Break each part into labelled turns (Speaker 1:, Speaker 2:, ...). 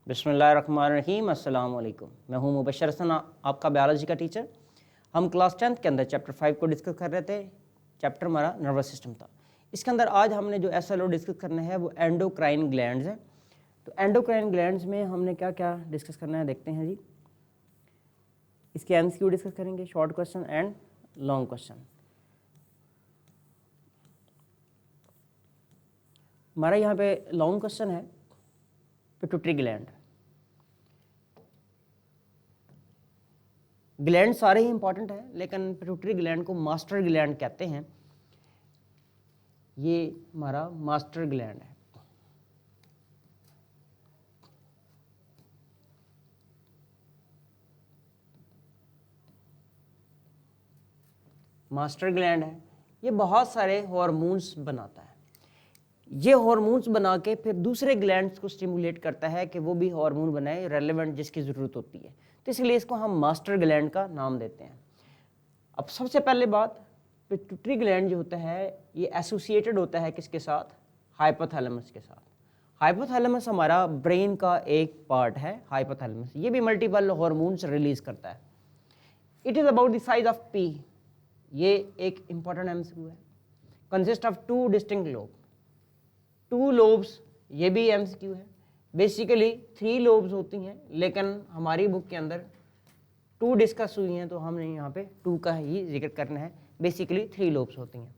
Speaker 1: बिस्मिल्लाहिर्रहमानिर्रहीम, अस्सलाम वालेकुम। मैं हूं मुबशर हसन, आपका बायोलॉजी का टीचर। हम क्लास 10th के अंदर चैप्टर 5 को डिस्कस कर रहे थे। चैप्टर हमारा नर्वस सिस्टम था। इसके अंदर आज हमने जो SLO डिस्कस करना है वो एंडोक्राइन ग्लैंड्स है। तो एंडोक्राइन ग्लैंड्स में हमने क्या क्या डिस्कस करना है देखते हैं जी। इसके MCQ डिस्कस करेंगे, short question and long question. हमारा यहाँ पे लॉन्ग क्वेश्चन है पिट्यूटरी ग्लैंड। ग्लैंड सारे ही इंपॉर्टेंट हैं, लेकिन पिट्यूटरी ग्लैंड को मास्टर ग्लैंड कहते हैं। ये हमारा मास्टर ग्लैंड है। मास्टर ग्लैंड है, ये बहुत सारे हार्मोन्स बनाता है। ये हार्मोन्स बना के फिर दूसरे ग्लैंड्स को स्टिमुलेट करता है कि वो भी हार्मोन बनाए रेलेवेंट जिसकी ज़रूरत होती है। तो इसलिए इसको हम मास्टर ग्लैंड का नाम देते हैं। अब सबसे पहले बात, पिट्यूटरी ग्लैंड जो होता है ये एसोसिएटेड होता है किसके साथ? हाइपोथैलेमस के साथ। हाइपोथैलेमस हमारा ब्रेन का एक पार्ट है। हाइपोथैलेमस ये भी मल्टीपल हार्मोन्स रिलीज करता है। It is about the size of P. ये एक इंपॉर्टेंट MCQ है। Consist of 2 distinct lobe, 2 lobes, ये भी MCQ है। बेसिकली 3 लोब्स होती हैं, लेकिन हमारी बुक के अंदर 2 डिस्कस हुई हैं, तो हमने यहाँ पे 2 का ही जिक्र करना है। बेसिकली 3 लोब्स होती हैं।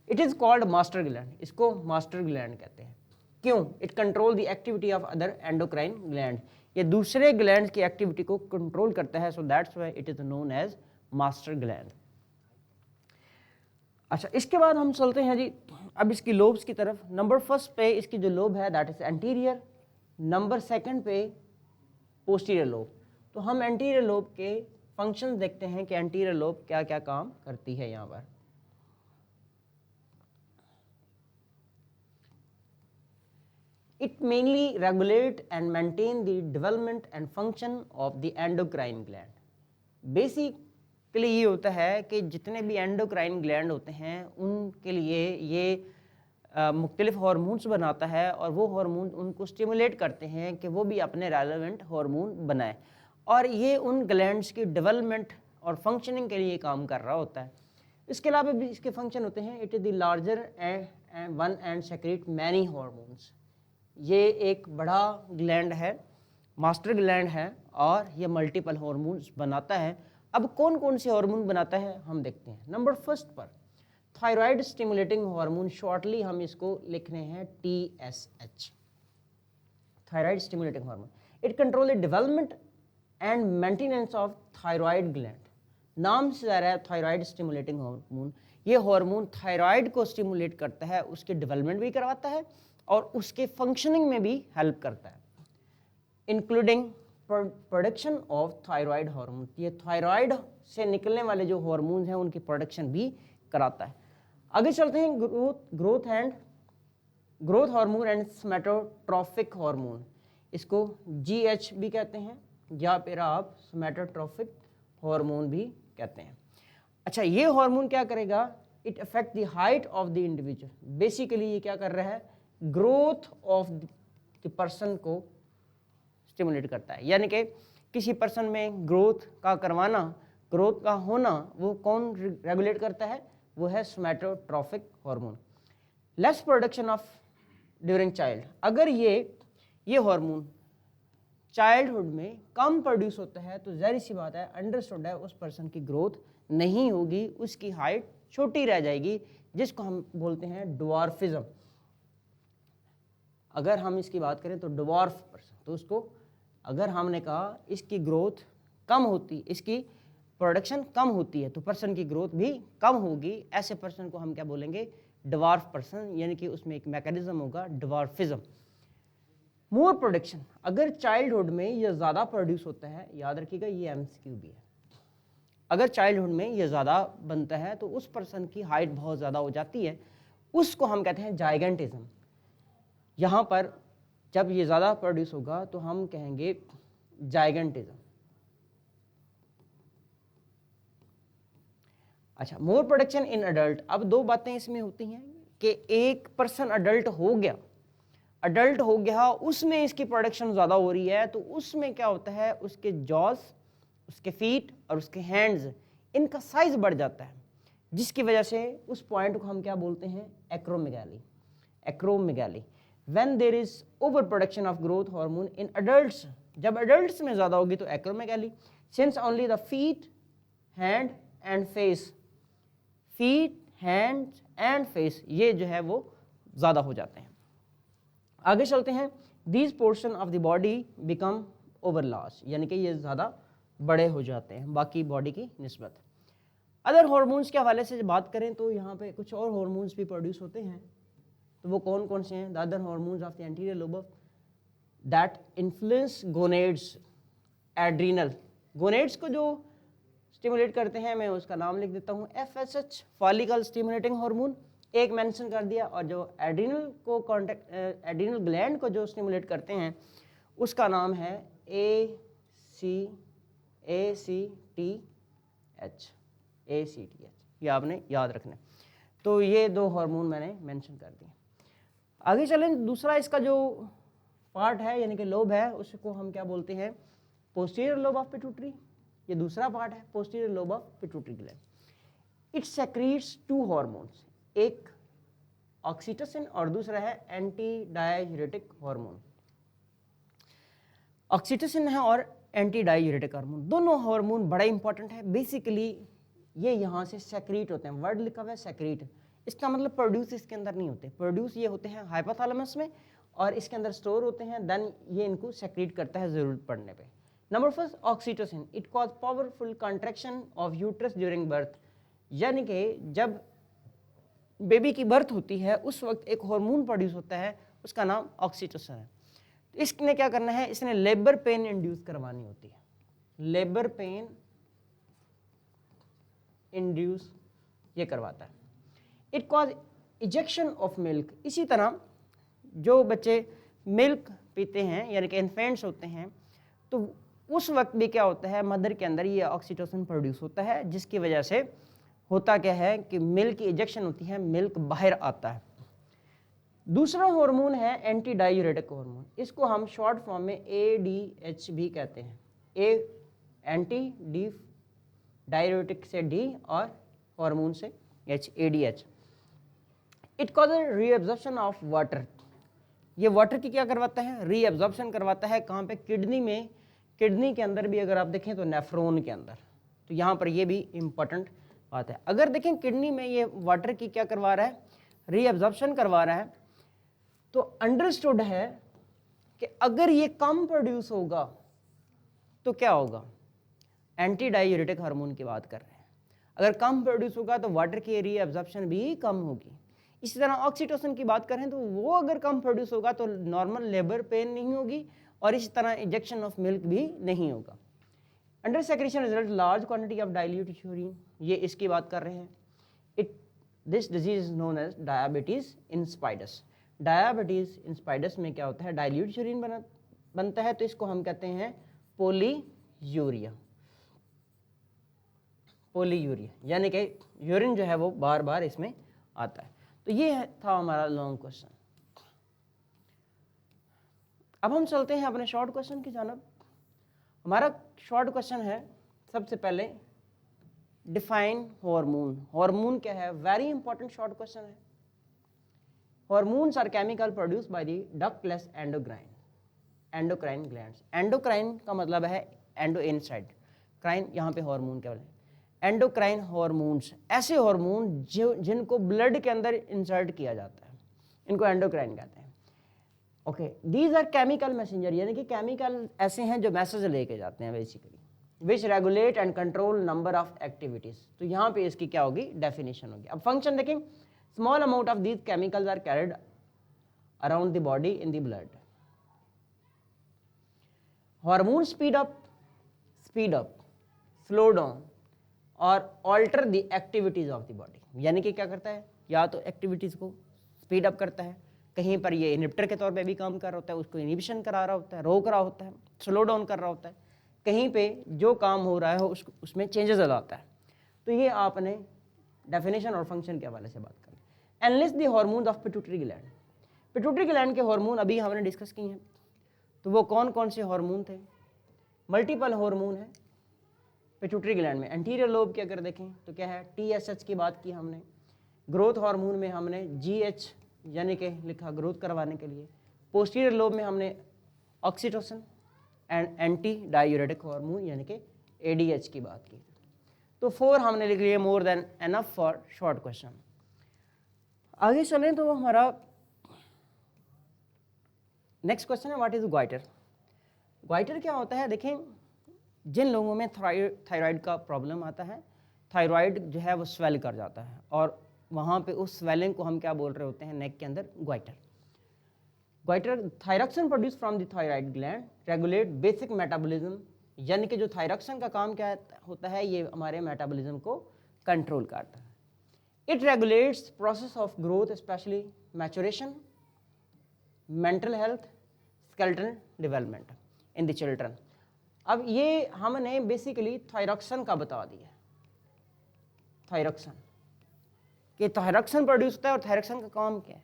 Speaker 1: It is called master gland. इसको मास्टर ग्लैंड कहते हैं। क्यों? It control the activity of other endocrine gland. ये दूसरे ग्लैंड की एक्टिविटी को कंट्रोल करता है, so that's why it is known as master gland. अच्छा, इसके बाद हम चलते हैं जी अब इसकी लोब्स की तरफ। नंबर फर्स्ट पे इसकी जो लोब है that is anterior. Number second पे पोस्टीरियर लोब। तो हम एंटीरियर लोब के फंक्शंस देखते हैं कि एंटीरियर लोब क्या क्या काम करती है। यहाँ पर it mainly regulate and maintain the development and function of the endocrine gland. Basically ये होता है कि जितने भी एंडोक्राइन ग्लैंड होते हैं उनके लिए ये मुख्तलिफ हार्मोन्स बनाता है, और वो हार्मोन उनको स्टिमुलेट करते हैं कि वो भी अपने रेलेवेंट हार्मोन बनाए, और ये उन ग्लैंड्स की डेवलपमेंट और फंक्शनिंग के लिए काम कर रहा होता है। इसके अलावा भी इसके फंक्शन होते हैं। It is the larger one and secret many hormones. ये एक बड़ा ग्लैंड है, मास्टर ग्लैंड है, और ये मल्टीपल हार्मोन्स बनाता है। अब कौन कौन से हार्मोन बनाता है हम देखते हैं। नंबर फर्स्ट पर थायराइड स्टिमुलेटिंग हार्मोन, शॉर्टली हम इसको लिख रहे हैं TSH, thyroid stimulating hormone. It control the development and maintenance of thyroid gland. नाम से जा रहा है थायराइड स्टिमुलेटिंग हार्मोन। ये हार्मोन थायराइड को स्टिमुलेट करता है, उसके डेवलपमेंट भी करवाता है और उसके फंक्शनिंग में भी हेल्प करता है, including production of thyroid hormone. ये थायराइड से निकलने वाले जो हार्मोन हैं उनकी प्रोडक्शन भी कराता है। आगे चलते हैं ग्रोथ हार्मोन एंड सोमैटोट्रोफिक हार्मोन। इसको GH भी कहते हैं, या फिर आप सोमैटोट्रोफिक हार्मोन भी कहते हैं। अच्छा, ये हार्मोन क्या करेगा? It affect the height of the individual. Basically ये क्या कर रहा है? ग्रोथ ऑफ द पर्सन को स्टिमुलेट करता है। यानी कि किसी पर्सन में ग्रोथ का करवाना, ग्रोथ का होना, वो कौन रेगुलेट करता है? वो है somatotrophic hormone. Less production of during child. अगर ये हार्मोन चाइल्डहुड में कम प्रोड्यूस होता है तो जाहिर सी बात है, अंडरस्टूड है, उस पर्सन की ग्रोथ नहीं होगी, उसकी हाइट छोटी रह जाएगी, जिसको हम बोलते हैं ड्वार्फिज्म। अगर हम इसकी बात करें तो ड्वार्फ पर्सन, तो उसको अगर हमने कहा इसकी ग्रोथ कम होती, इसकी प्रोडक्शन कम होती है, तो पर्सन की ग्रोथ भी कम होगी। ऐसे पर्सन को हम क्या बोलेंगे? ड्वार्फ पर्सन, यानी कि उसमें एक मैकेनिज्म होगा ड्वार्फिज्म। मोर प्रोडक्शन, अगर चाइल्डहुड में ये ज़्यादा प्रोड्यूस होता है, याद रखिएगा ये MCQ भी है। अगर चाइल्डहुड में ये ज़्यादा बनता है तो उस पर्सन की हाइट बहुत ज़्यादा हो जाती है, उसको हम कहते हैं जाइगेंटिज्म। यहाँ पर जब ये ज़्यादा प्रोड्यूस होगा तो हम कहेंगे जाइगेंटिज्म। अच्छा, मोर प्रोडक्शन इन अडल्ट। अब 2 बातें इसमें होती हैं कि एक पर्सन अडल्ट हो गया, अडल्ट हो गया, उसमें इसकी प्रोडक्शन ज़्यादा हो रही है, तो उसमें क्या होता है, उसके जॉज, उसके फीट और उसके हैंड्स, इनका साइज बढ़ जाता है, जिसकी वजह से उस पॉइंट को हम क्या बोलते हैं, acromegaly. Acromegaly when there is over production of growth hormone in adults, जब अडल्ट्स में ज़्यादा होगी तो acromegaly. Since only the feet, hand and face, feet, hands and face, ये जो है वो ज़्यादा हो जाते हैं। आगे चलते हैं, these portion of the body become over large, यानी कि ये ज़्यादा बड़े हो जाते हैं बाकी बॉडी की निस्बत। अदर हार्मोन्स के हवाले से बात करें तो यहाँ पे कुछ और हार्मोन्स भी प्रोड्यूस होते हैं, तो वो कौन कौन से हैं, the other hormones of the anterior lobe of that influence gonads, adrenal, gonads को जो स्टिमुलेट करते हैं, मैं उसका नाम लिख देता हूँ FSH, फॉलिकल स्टिमुलेटिंग हार्मोन, एक मेंशन कर दिया, और जो एड्रीनल को कॉन्टेक्ट, एड्रीनल ग्लैंड को जो स्टिमुलेट करते हैं उसका नाम है ACTH, ये आपने याद रखना है। तो ये दो हार्मोन मैंने मेंशन कर दिए। आगे चलें, दूसरा इसका जो पार्ट है यानी कि लोब है, उसको हम क्या बोलते हैं, पोस्टीरियर लोब ऑफ पिट्यूटरी, ये दूसरा पार्ट है posterior lobe of pituitary gland. It secretes two hormones, एक ऑक्सीटोसिन और दूसरा है एंटी डाययूरेटिक हार्मोन। ऑक्सीटोसिन है और एंटी डाययूरेटिक हार्मोन, दोनों हार्मोन बड़ा इंपॉर्टेंट है। बेसिकली ये यहाँ से सेक्रीट होते हैं, वर्ड लिखा हुआ है सेक्रीट, इसका मतलब प्रोड्यूस इसके अंदर नहीं होते, प्रोड्यूस ये होते हैं हाइपोथैलेमस में और इसके अंदर स्टोर होते हैं, देन ये इनको सेक्रीट करता है ज़रूरत पड़ने पे। Number first, oxytocin, it cause powerful contraction of uterus during birth, यानी कि जब बेबी की बर्थ होती है उस वक्त एक हार्मोन प्रोड्यूस होता है, उसका नाम ऑक्सीटोसिन है। इसने क्या करना है, इसने लेबर पेन इंड्यूस करवानी होती है, लेबर पेन इंड्यूस ये करवाता है। It cause ejection of milk, इसी तरह जो बच्चे मिल्क पीते हैं यानी कि इन्फेंट्स होते हैं, तो उस वक्त भी क्या होता है, मदर के अंदर ये ऑक्सीटोसिन प्रोड्यूस होता है, जिसकी वजह से होता क्या है कि मिल्क की इजेक्शन होती है, मिल्क बाहर आता है। दूसरा हार्मोन है एंटी डाययूरेटिक हार्मोन, इसको हम शॉर्ट फॉर्म में ADH भी कहते हैं। एंटी डी डाययूरेटिक से D और हार्मोन से H, ADH। It cause reabsorption of water, ये वाटर की क्या करवाता है, रीअब्जॉर्प्शन करवाता है। कहाँ पे, किडनी में, किडनी के अंदर भी अगर आप देखें तो नेफ्रॉन के अंदर, तो यहाँ पर ये भी इम्पोर्टेंट बात है। अगर देखें किडनी में ये वाटर की क्या करवा रहा है, रीअब्जॉर्प्शन करवा रहा है, तो अंडरस्टूड है कि अगर ये कम प्रोड्यूस होगा तो क्या होगा, एंटी डाययूरेटिक हार्मोन की बात कर रहे हैं, अगर कम प्रोड्यूस होगा तो वाटर की रीअब्जॉर्प्शन भी कम होगी। इसी तरह ऑक्सीटोसिन की बात करें तो वो अगर कम प्रोड्यूस होगा तो नॉर्मल लेबर पेन नहीं होगी और इसी तरह इंजेक्शन ऑफ मिल्क भी नहीं होगा। Under secretion result large quantity of dilute urine, ये इसकी बात कर रहे हैं। This disease is known as diabetes insipidus. Diabetes insipidus में क्या होता है, डाइल्यूट यूरिन बनता है, तो इसको हम कहते हैं पोलीयूरिया। पोलीयूरिया यानी कि यूरिन जो है वो बार बार इसमें आता है। तो ये था हमारा लॉन्ग क्वेश्चन। अब हम चलते हैं अपने शॉर्ट क्वेश्चन की जानब। हमारा शॉर्ट क्वेश्चन है, सबसे पहले डिफाइन हार्मोन। हार्मोन क्या है, वेरी इंपॉर्टेंट शॉर्ट क्वेश्चन है। Hormones are chemical produced by the ductless endocrine glands. Endocrine का मतलब है एंडो इनसाइड, क्राइन यहाँ पे हार्मोन क्या बोले, एंडोक्राइन हार्मोन्स, ऐसे हार्मोन जिनको ब्लड के अंदर इंसर्ट किया जाता है, इनको एंडोक्राइन कहते हैं। Okay, these are chemical messenger, यानी कि केमिकल ऐसे हैं जो मैसेज लेके जाते हैं basically, which regulate and control number of activities. तो यहाँ पे इसकी क्या होगी, डेफिनेशन होगी। अब फंक्शन देखें, small amount of these chemicals are carried around the body in the blood. Hormone speed up, slow down और alter the activities of the body, यानी कि क्या करता है, या तो एक्टिविटीज को स्पीड अप करता है, कहीं पर ये इनिबिटर के तौर पे भी काम कर रहा होता है, उसको इनिबिशन करा रहा होता है, रोक रहा होता है, स्लो डाउन कर रहा होता है, कहीं पे जो काम हो रहा है उसमें चेंजेस लाता है। तो ये आपने डेफिनेशन और फंक्शन के हवाले से बात करें। Analyst the hormones of pituitary gland, pituitary gland के हार्मोन अभी हमने डिस्कस किए हैं, तो वो कौन कौन से हार्मोन थे? मल्टीपल हार्मोन है पिट्यूटरी ग्लैंड में। एंटीरियर लोब की अगर देखें तो क्या है, TSH की बात की हमने। ग्रोथ हार्मोन में हमने GH यानी कि लिखा ग्रोथ करवाने के लिए। पोस्टीरियर लोब में हमने oxytocin and anti diuretic hormone यानी कि ADH की बात की। तो 4 हमने लिख लिए, more than enough for short question. आगे चलें तो हमारा नेक्स्ट क्वेश्चन है, व्हाट इज ग्वाइटर? ग्वाइटर क्या होता है? देखें, जिन लोगों में थायराइड का प्रॉब्लम आता है, थायराइड जो है वो स्वेल कर जाता है और वहाँ पे उस स्वेलिंग को हम क्या बोल रहे होते हैं नेक के अंदर? Goitre. Goitre thyroxine produce from the thyroid gland regulate basic metabolism, यानी कि जो थायरॉक्सिन का काम क्या होता है, ये हमारे मेटाबॉलिज्म को कंट्रोल करता है। It regulates process of growth specially maturation, mental health, skeletal development in the children. अब ये हमने बेसिकली थायरॉक्सिन का बता दिया, थायरॉक्सिन कि थायरॉक्सिन प्रोड्यूस होता है और थायरॉक्सिन का काम क्या है।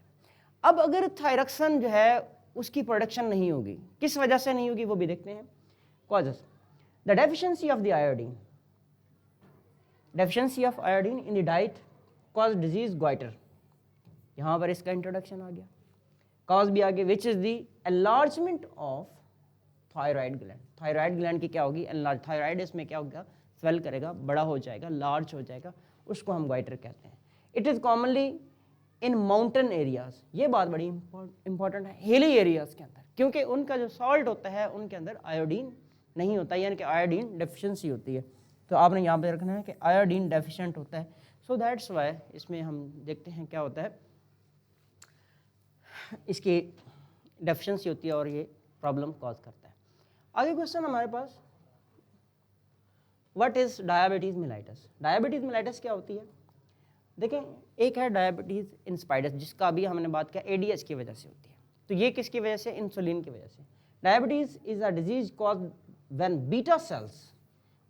Speaker 1: अब अगर थायरॉक्सिन जो है उसकी प्रोडक्शन नहीं होगी, किस वजह से नहीं होगी वो भी देखते हैं। Causes, the deficiency of the iodine, deficiency of iodine in the diet cause disease goitre. यहाँ पर इसका इंट्रोडक्शन आ गया, कॉज भी आ गया, which is the enlargement of thyroid gland. Thyroid gland की क्या होगी? एनलार्ज। थायराइड इसमें क्या होगा? स्वेल करेगा, बड़ा हो जाएगा, लार्ज हो जाएगा, उसको हम ग्वाइटर कहते हैं। It is commonly in mountain areas, ये बात बड़ी इंपॉर्टेंट है, हिली एरियाज के अंदर, क्योंकि उनका जो सॉल्ट होता है उनके अंदर आयोडीन नहीं होता, यानी कि आयोडीन डेफिशिएंसी होती है। तो आपने यहाँ पे रखना है कि आयोडीन डेफिशिएंट होता है। सो दैट्स वाई इसमें हम देखते हैं क्या होता है, इसकी डेफिशिएंसी होती है और ये प्रॉब्लम कॉज करता है। आगे क्वेश्चन हमारे पास, what is diabetes mellitus? Diabetes mellitus क्या होती है? देखें, एक है डायबिटीज इंस्पाइडस, जिसका अभी हमने बात किया ADH की वजह से होती है। तो ये किसकी वजह से? इंसुलिन की वजह से। Diabetes is a disease caused when beta cells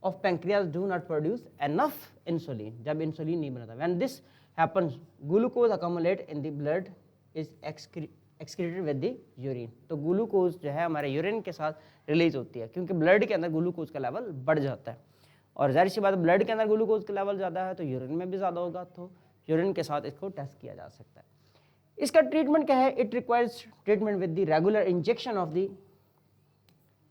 Speaker 1: of pancreas do not produce enough insulin, जब इंसुलिन नहीं बनता। When this happens glucose accumulate in the blood is excreted with the urine. तो ग्लूकोज जो है हमारे यूरिन के साथ release होती है, क्योंकि ब्लड के अंदर ग्लूकोज का लेवल बढ़ जाता है, और जाहिर सी बात है ब्लड के अंदर ग्लूकोज का लेवल ज़्यादा है तो यूरिन में भी ज़्यादा होगा, तो यूरिन के साथ इसको टेस्ट किया जा सकता है। इसका ट्रीटमेंट क्या है? It requires treatment with the regular injection of the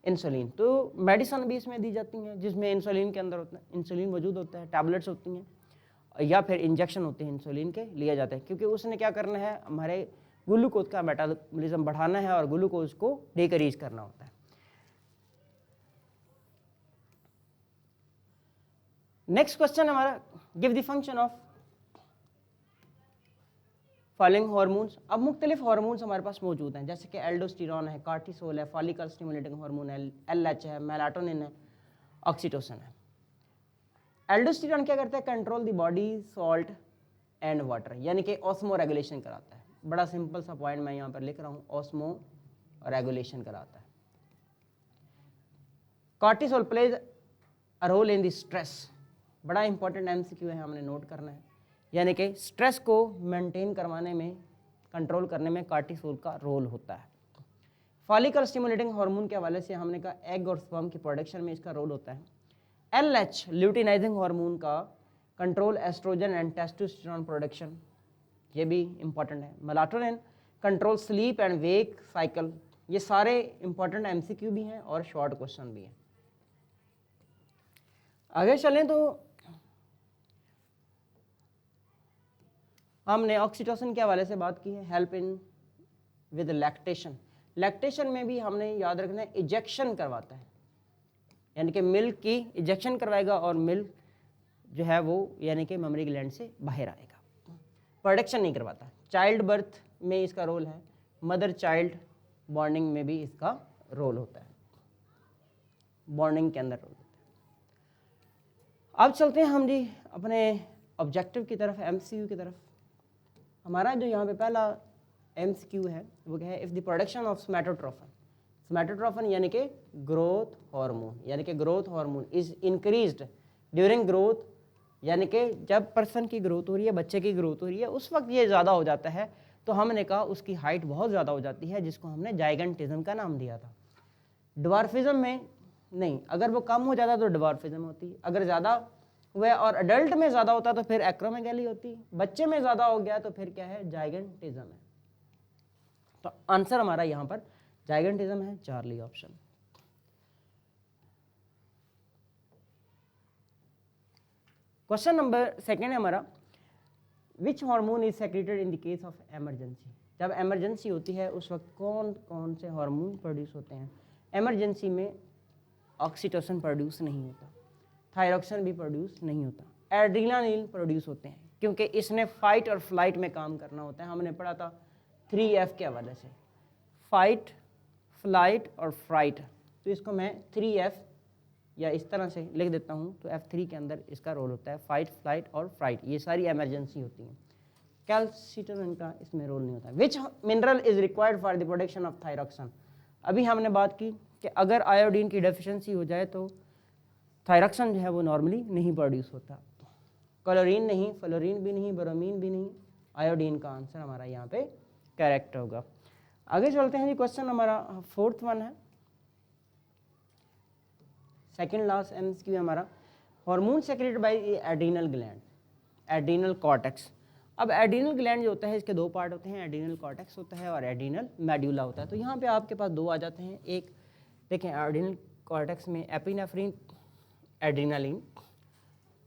Speaker 1: insulin. तो मेडिसिन भी इसमें दी जाती हैं जिसमें इंसुलिन के अंदर होता है, इंसुलिन मौजूद होता है, टैबलेट्स होती हैं या फिर इंजेक्शन होते हैं इंसुलिन के लिए जाते हैं, क्योंकि उसने क्या करना है, हमारे ग्लूकोज का मेटाबॉलिज्म बढ़ाना है और ग्लूकोज को डिक्रीज करना होता है। नेक्स्ट क्वेश्चन हमारा, give the function of following hormones. अब मुख्तलिफ हार्मोन्स हमारे पास मौजूद हैं, जैसे कि एल्डोस्टेरॉन है, कार्टिसोल है, फॉलिकल स्टिमुलेटिंग हार्मोन है, LH है, मेलाटोनिन है, ऑक्सीटोसिन है। एल्डोस्टेरॉन क्या करता है? Control the body salt and water, यानी कि ऑस्मो रेगुलेशन कराता है। बड़ा सिंपल सा पॉइंट मैं यहाँ पर लिख रहा हूँ, ऑस्मो रेगुलेशन कराता है। Cortisol plays a role in the stress, बड़ा इंपॉर्टेंट MCQ है, हमने नोट करना है, यानी कि स्ट्रेस को मेंटेन करवाने में, कंट्रोल करने में कार्टिसोल का रोल होता है। फॉलिकल स्टिमुलेटिंग हार्मोन के हवाले से हमने कहा एग और स्पर्म की प्रोडक्शन में इसका रोल होता है। LH ल्यूटिनाइजिंग हार्मोन का control estrogen and testosterone production, ये भी इंपॉर्टेंट है। Melatonin control sleep and wake cycle. ये सारे इंपॉर्टेंट MCQ भी हैं और शॉर्ट क्वेश्चन भी हैं। आगे चलें तो हमने ऑक्सीटोसिन के हवाले से बात की है, help in with lactation. Lactation में भी हमने याद रखना है इजेक्शन करवाता है, यानी कि मिल्क की इजेक्शन करवाएगा और मिल्क जो है वो यानी कि ममरी ग्लैंड से बाहर आएगा, प्रोडक्शन नहीं करवाता। चाइल्ड बर्थ में इसका रोल है, मदर चाइल्ड बॉन्डिंग में भी इसका रोल होता है, बॉन्डिंग के अंदर रोल होता है। अब चलते हैं हम जी अपने ऑब्जेक्टिव की तरफ, MCQ की तरफ। हमारा जो यहाँ पे पहला MCQ है वो क्या है, इफ़ द प्रोडक्शन ऑफ स्मैटोट्रोफन, स्मैटोट्रोफन यानी कि ग्रोथ हार्मोन, यानी कि growth hormone is increased during growth, यानी कि जब पर्सन की ग्रोथ हो रही है, बच्चे की ग्रोथ हो रही है, उस वक्त ये ज़्यादा हो जाता है, तो हमने कहा उसकी हाइट बहुत ज़्यादा हो जाती है, जिसको हमने जाइगेंटिज्म का नाम दिया था। ड्वार्फिज्म में नहीं, अगर वो कम हो जाता तो ड्वार्फिज्म होती, अगर ज़्यादा हुआ और अडल्ट में ज़्यादा होता तो फिर एक्रोमेगैली होती, बच्चे में ज़्यादा हो गया तो फिर क्या है, जाइगेंटिज्म है। तो आंसर हमारा यहाँ पर जाइगेंटिज्म है, Charlie option. Question number second है हमारा, which hormone is secreted in the case of emergency. जब एमरजेंसी होती है उस वक्त कौन कौन से हार्मोन प्रोड्यूस होते हैं। एमरजेंसी में ऑक्सीटोसिन प्रोड्यूस नहीं होता, थायरॉक्सिन भी प्रोड्यूस नहीं होता, एड्रेनालिन प्रोड्यूस होते हैं, क्योंकि इसने फाइट और फ्लाइट में काम करना होता है। हमने पढ़ा था 3F के हवाले से, फाइट, फ्लाइट और फ्राइट। तो इसको मैं 3F या इस तरह से लिख देता हूँ, तो F3 के अंदर इसका रोल होता है, फाइट, फ्लाइट और फ्राइट, ये सारी एमरजेंसी होती हैं। कैल्सिटोनिन का इसमें रोल नहीं होता। विच mineral is required for the production of thyroxine. अभी हमने बात की कि अगर आयोडीन की डेफिशिएंसी हो जाए तो थायरॉक्सिन जो है वो नॉर्मली नहीं प्रोड्यूस होता। क्लोरीन नहीं, फ्लोरीन भी नहीं, ब्रोमीन भी नहीं, आयोडीन का आंसर हमारा यहाँ पे करेक्ट होगा। आगे चलते हैं जी, क्वेश्चन हमारा फोर्थ वन है, सेकेंड लास्ट एमसीक्यू हमारा, hormone secreted bye adrenal gland, adrenal cortex. अब एड्रीनल ग्लैंड जो होता है इसके दो पार्ट होते हैं, एड्रीनल कॉर्टेक्स होता है और एड्रीनल मेड्यूला होता है। तो यहाँ पे आपके पास दो आ जाते हैं, एक देखें एड्रीनल कॉर्टेक्स में epinephrine, adrenaline,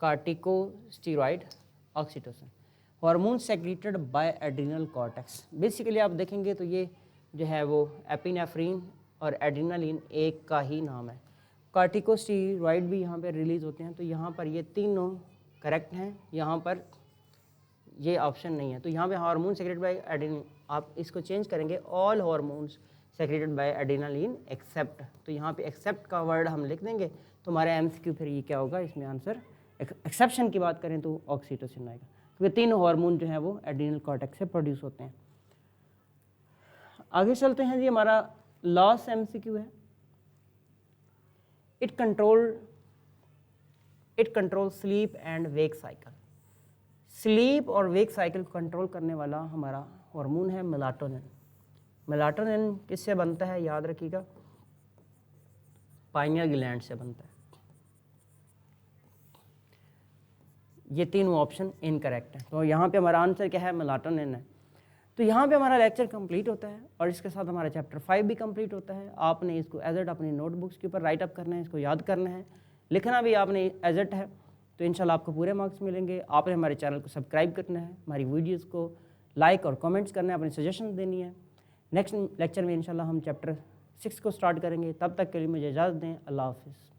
Speaker 1: corticosteroid, oxytocin, hormone secreted bye adrenal cortex. Basically आप देखेंगे तो ये जो है वो एपिनेफ्रिन और एड्रीनालिन एक का ही नाम है। कार्टिकोस्टेरॉइड भी यहाँ पे रिलीज होते हैं, तो यहाँ पर ये तीनों करेक्ट हैं, यहाँ पर ये ऑप्शन नहीं है। तो यहाँ पे हार्मोन सेक्रेटेड बाय एड्रीनल, आप इसको चेंज करेंगे, all hormones secreted by adrenaline except, तो यहाँ पे एक्सेप्ट का वर्ड हम लिख देंगे, तो हमारा एमसीक्यू फिर ये क्या होगा, इसमें आंसर एक्सेप्शन की बात करें तो ऑक्सीटोसिन आएगा, क्योंकि तीनों हार्मोन जो है वो एड्रीनल कॉर्टेक्स से प्रोड्यूस होते हैं। आगे चलते हैं जी, हमारा लास्ट एमसीक्यू है, it control sleep and wake cycle. Sleep और वेक साइकिल को कंट्रोल करने वाला हमारा हार्मोन है मेलाटोनिन। मेलाटोनिन किससे बनता है, याद रखिएगा, पाइनियल ग्लैंड से बनता है। ये तीनों ऑप्शन इनकरेक्ट है, तो यहाँ पे हमारा आंसर क्या है, मेलाटोनिन है। तो यहाँ पे हमारा लेक्चर कंप्लीट होता है और इसके साथ हमारा चैप्टर 5 भी कंप्लीट होता है। आपने इसको एज इट अपनी नोटबुक्स के ऊपर राइट अप करना है, इसको याद करना है, लिखना भी आपने एज इट है, तो इंशाल्लाह आपको पूरे मार्क्स मिलेंगे। आपने हमारे चैनल को सब्सक्राइब करना है, हमारी वीडियोज़ को लाइक और कमेंट्स करना है, अपनी सजेशन देनी है। नेक्स्ट लेक्चर में इंशाल्लाह हम चैप्टर 6 को स्टार्ट करेंगे। तब तक के लिए मुझे इजाज़त दें। अल्लाह हाफिज़।